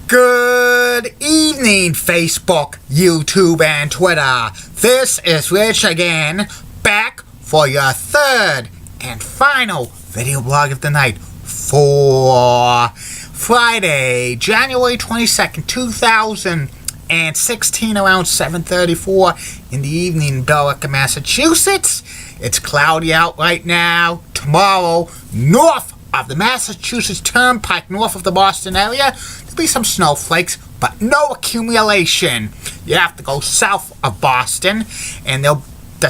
Good evening, Facebook, YouTube, and Twitter. This is Rich again, back for your third and final video blog of the night for Friday, January 22nd, 2016, around 7:34 in the evening in Billerica, Massachusetts. It's cloudy out right now. Tomorrow, north of the Massachusetts Turnpike, north of the Boston area, there'll be some snowflakes, but no accumulation. You have to go south of Boston, and the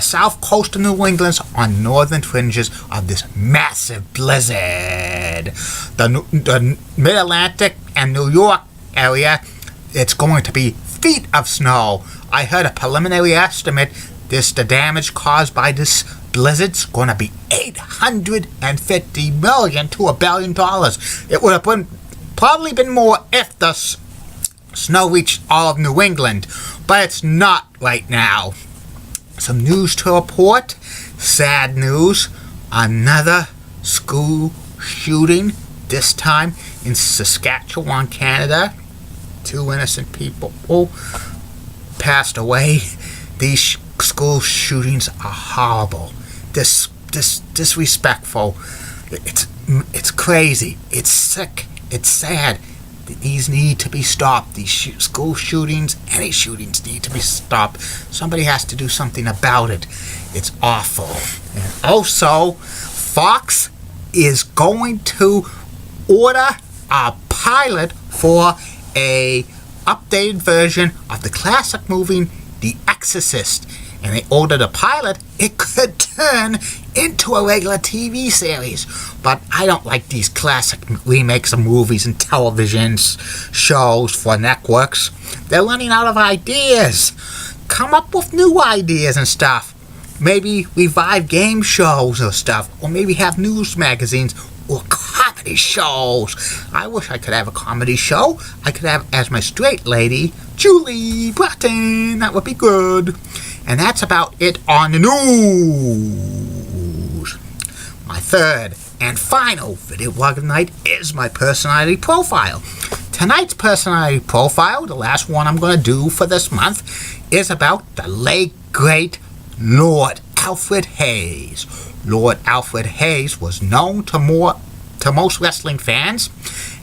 south coast of New England's on northern fringes of this massive blizzard. The Mid-Atlantic and New York area, it's going to be feet of snow. I heard a preliminary estimate. The damage caused by this blizzard's going to be $850 million to $1 billion. It would have probably been more if the snow reached all of New England, but it's not right now. Some news to report. Sad news. Another school shooting, this time in Saskatchewan, Canada. 2 innocent people passed away. These school shootings are horrible. Disrespectful. It's crazy. It's sick. It's sad. These need to be stopped. These school shootings, any shootings, need to be stopped. Somebody has to do something about it. It's awful. And also, Fox is going to order a pilot for a updated version of the classic movie The Exorcist. And they ordered a pilot. It could turn into a regular TV series. But I don't like these classic remakes of movies and television shows for networks. They're running out of ideas. Come up with new ideas and stuff. Maybe revive game shows or stuff. Or maybe have news magazines or comedy shows. I wish I could have a comedy show. I could have as my straight lady, Julie Bratton. That would be good. And that's about it on the news. My third and final video blog of the night is my personality profile. Tonight's personality profile, the last one I'm going to do for this month, is about the late, great Lord Alfred Hayes. Lord Alfred Hayes was known to most wrestling fans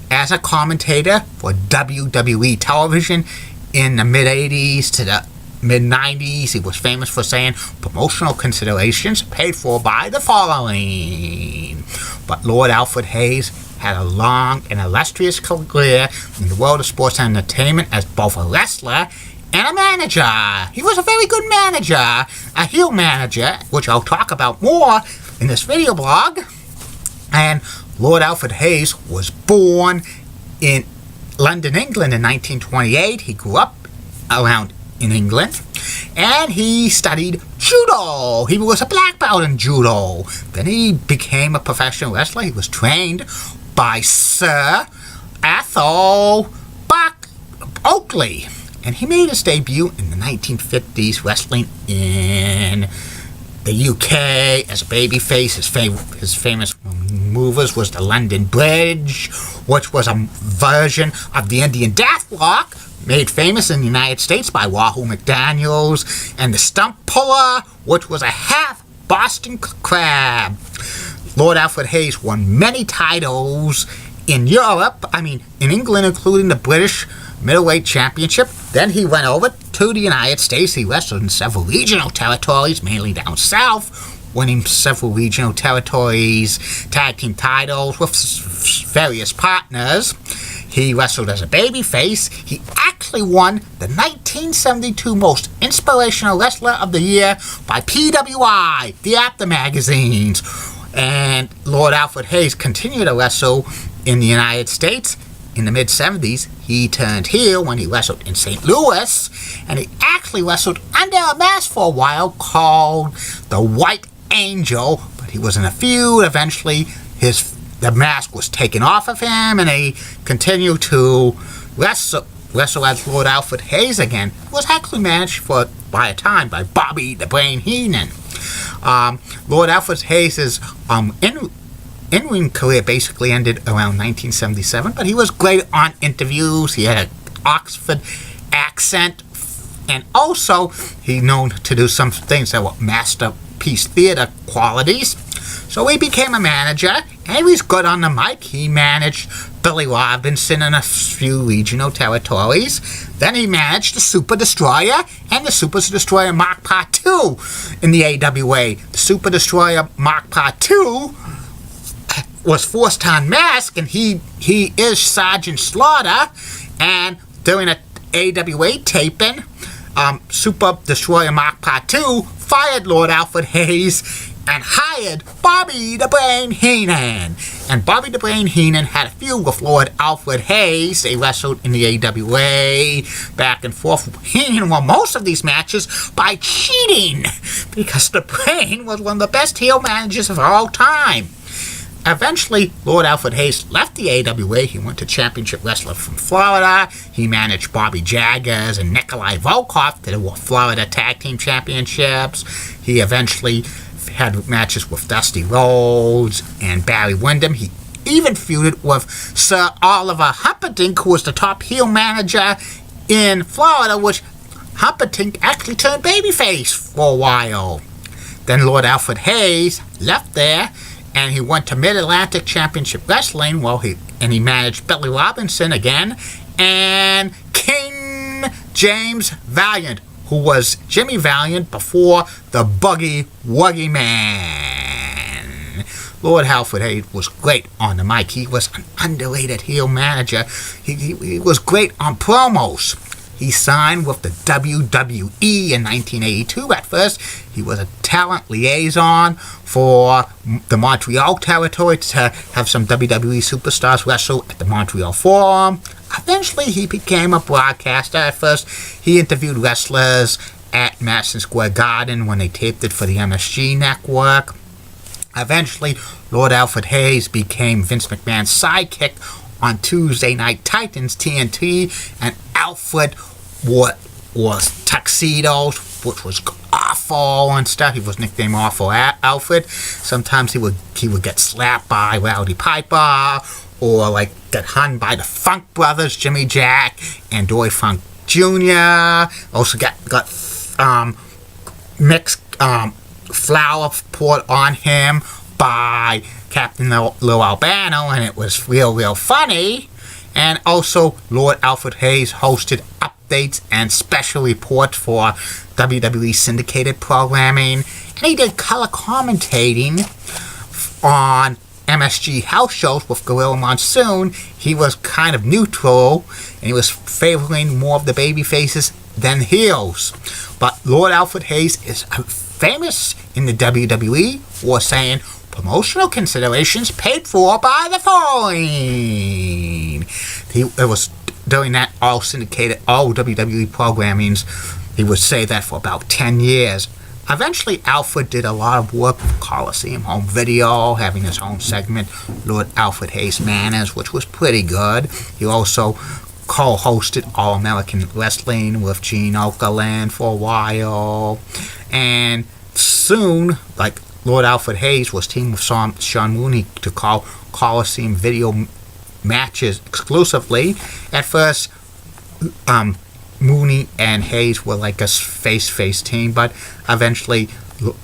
as a commentator for WWE television in the mid-80s to the mid-90s. He was famous for saying promotional considerations paid for by the following. But Lord Alfred Hayes had a long and illustrious career in the world of sports and entertainment as both a wrestler and a manager. He was a very good manager, a heel manager, which I'll talk about more in this video blog. And Lord Alfred Hayes was born in London, England in 1928. He grew up around in England, and he studied judo. He was a black belt in judo. Then he became a professional wrestler. He was trained by Sir Athol Oakley, and he made his debut in the 1950s wrestling in the UK as a babyface. His famous movers was the London Bridge, which was a version of the Indian Deathlock, made famous in the United States by Wahoo McDaniels, and the Stump Puller, which was a half Boston Crab. Lord Alfred Hayes won many titles in Europe, in England, including the British Middleweight Championship. Then he went over to the United States. He wrestled in several regional territories, mainly down south, winning several regional territories, tag team titles with various partners. He wrestled as a babyface. He actually won the 1972 Most Inspirational Wrestler of the Year by PWI, the After magazines. And Lord Alfred Hayes continued to wrestle in the United States. In the mid-70s, he turned heel when he wrestled in St. Louis, and he actually wrestled under a mask for a while called the White Angel, but he was in a feud. Eventually, the mask was taken off of him, and he continued to wrestle as Lord Alfred Hayes again. He was actually managed by a time by Bobby the Brain Heenan. Lord Alfred Hayes is in-ring career basically ended around 1977, but he was great on interviews. He had an Oxford accent, and also he known to do some things that were masterpiece theater qualities. So he became a manager, and he was good on the mic. He managed Billy Robinson in a few regional territories. Then he managed the Super Destroyer and the Super Destroyer Mark Part 2 in the AWA. The Super Destroyer Mark Part 2 was forced to unmask, and he is Sergeant Slaughter. And during an AWA taping, Super Destroyer Mark Part 2 fired Lord Alfred Hayes and hired Bobby the Brain Heenan. And Bobby the Brain Heenan had a feud with Lord Alfred Hayes. They wrestled in the AWA back and forth. Heenan won most of these matches by cheating, because the Brain was one of the best heel managers of all time. Eventually, Lord Alfred Hayes left the AWA. He went to Championship Wrestler from Florida. He managed Bobby Jaggers and Nikolai Volkov to the Florida Tag Team Championships. He eventually had matches with Dusty Rhodes and Barry Windham. He even feuded with Sir Oliver Humperdinck, who was the top heel manager in Florida, which Humperdinck actually turned babyface for a while. Then Lord Alfred Hayes left there, and he went to Mid-Atlantic Championship Wrestling. He managed Billy Robinson again, and King James Valiant, who was Jimmy Valiant before the Boogie Wuggy Man. Lord Alfred Hayes was great on the mic. He was an underrated heel manager. He was great on promos. He signed with the WWE in 1982 at first. He was a talent liaison for the Montreal territory to have some WWE superstars wrestle at the Montreal Forum. Eventually, he became a broadcaster. At first, he interviewed wrestlers at Madison Square Garden when they taped it for the MSG Network. Eventually, Lord Alfred Hayes became Vince McMahon's sidekick on Tuesday Night Titans, TNT, and Alfred was tuxedos, which was awful and stuff. He was nicknamed Awful Alfred. Sometimes he would get slapped by Rowdy Piper, or get hung by the Funk Brothers, Jimmy Jack and Dory Funk Jr. Also got mixed flour poured on him by Captain Lou Albano, and it was real funny. And also, Lord Alfred Hayes hosted updates and special reports for WWE syndicated programming, and he did color commentating on MSG house shows with Gorilla Monsoon. He was kind of neutral, and he was favoring more of the baby faces than heels. But Lord Alfred Hayes is famous in the WWE for saying promotional considerations paid for by the following. It was during that all syndicated, all WWE programmings. He would say that for about 10 years. Eventually, Alfred did a lot of work with Coliseum Home Video, having his own segment, Lord Alfred Hayes Manners, which was pretty good. He also co-hosted All American Wrestling with Gene Okerlund for a while. And soon, Lord Alfred Hayes was teamed with Sean Mooney to call Coliseum Video matches exclusively. At first, Mooney and Hayes were like a face team, but eventually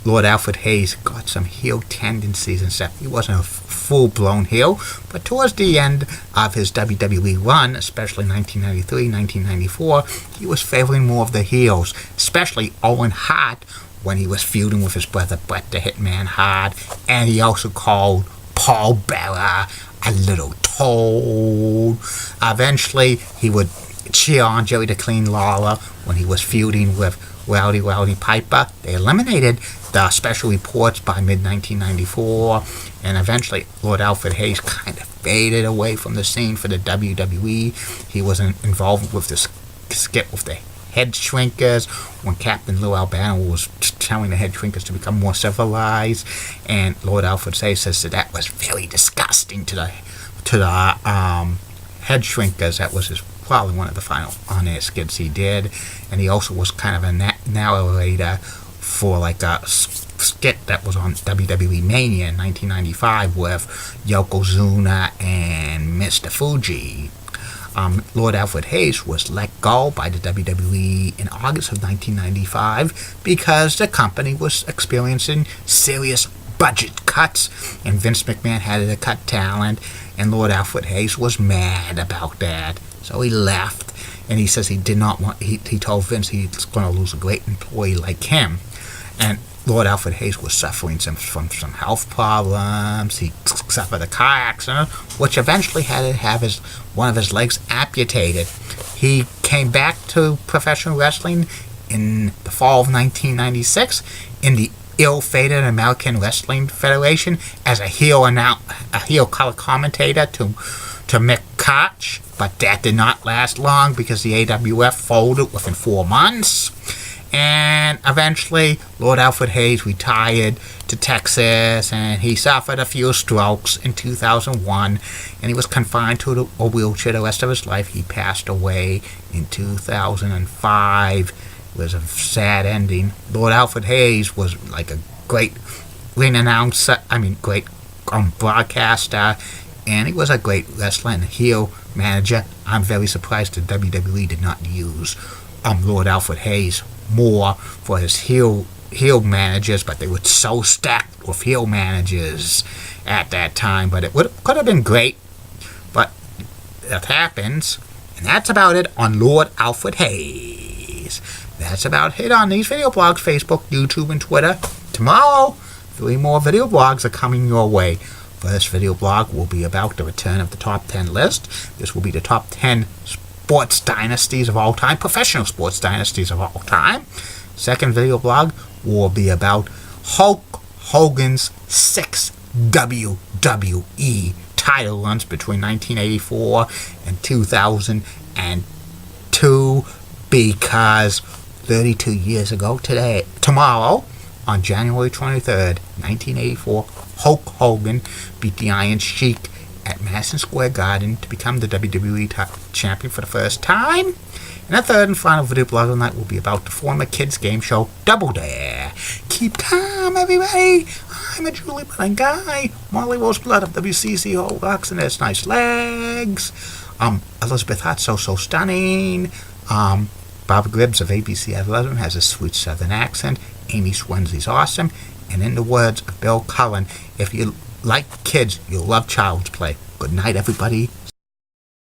Lord Alfred Hayes got some heel tendencies and stuff. He wasn't a full-blown heel, but towards the end of his WWE run, especially 1993, 1994, he was favoring more of the heels, especially Owen Hart when he was feuding with his brother Bret the Hitman Hart, and he also called Paul Bearer a little toad. Eventually, he would cheer on Jerry the Clean Lawler when he was feuding with Rowdy Piper. They eliminated the special reports by mid-1994, and eventually Lord Alfred Hayes kind of faded away from the scene for the WWE. He wasn't involved with the skit with the head shrinkers when Captain Lou Albano was telling the head shrinkers to become more civilized, and Lord Alfred Hayes says that was very disgusting to the head shrinkers. That was probably one of the final on-air skits he did, and he also was kind of a narrator for skit that was on WWE Mania in 1995 with Yokozuna and Mr. Fuji. Lord Alfred Hayes was let go by the WWE in August of 1995 because the company was experiencing serious budget cuts, and Vince McMahon had to cut talent, and Lord Alfred Hayes was mad about that. So he left, and he says he did not want, he told Vince he's going to lose a great employee like him. And Lord Alfred Hayes was suffering from some health problems. He suffered a car accident, which eventually had to have one of his legs amputated. He came back to professional wrestling in the fall of 1996 in the ill-fated American Wrestling Federation as a heel color commentator to Mick Koch, but that did not last long because the AWF folded within 4 months. And eventually, Lord Alfred Hayes retired to Texas, and he suffered a few strokes in 2001, and he was confined to a wheelchair the rest of his life. He passed away in 2005. It was a sad ending. Lord Alfred Hayes was like a great ring announcer, great broadcaster, and he was a great wrestler and heel manager. I'm very surprised that WWE did not use Lord Alfred Hayes more for his heel managers, but they were so stacked with heel managers at that time. But it could have been great, but that happens. And that's about it on Lord Alfred Hayes. That's about it on these video blogs, Facebook, YouTube, and Twitter. Tomorrow, 3 more video blogs are coming your way. First video blog will be about the return of the top 10 list. This will be the top 10 sports dynasties of all time, professional sports dynasties of all time. Second video blog will be about Hulk Hogan's 6 WWE title runs between 1984 and 2002, because 32 years ago tomorrow, on January 23rd, 1984, Hulk Hogan beat the Iron Sheik at Madison Square Garden to become the WWE champion for the first time. And the third and final video blog of the night will be about the former kids game show Double Dare. Keep calm, everybody. I'm a Julie Button guy. Molly Rose Blood of WCC Old Rocks and its nice legs. Elizabeth Hart, so stunning. Barbara Gibbs of ABC Athleticism has a sweet southern accent. Amy Swensley's awesome. And in the words of Bill Cullen, if you like kids, you'll love Child's Play. Good night, everybody.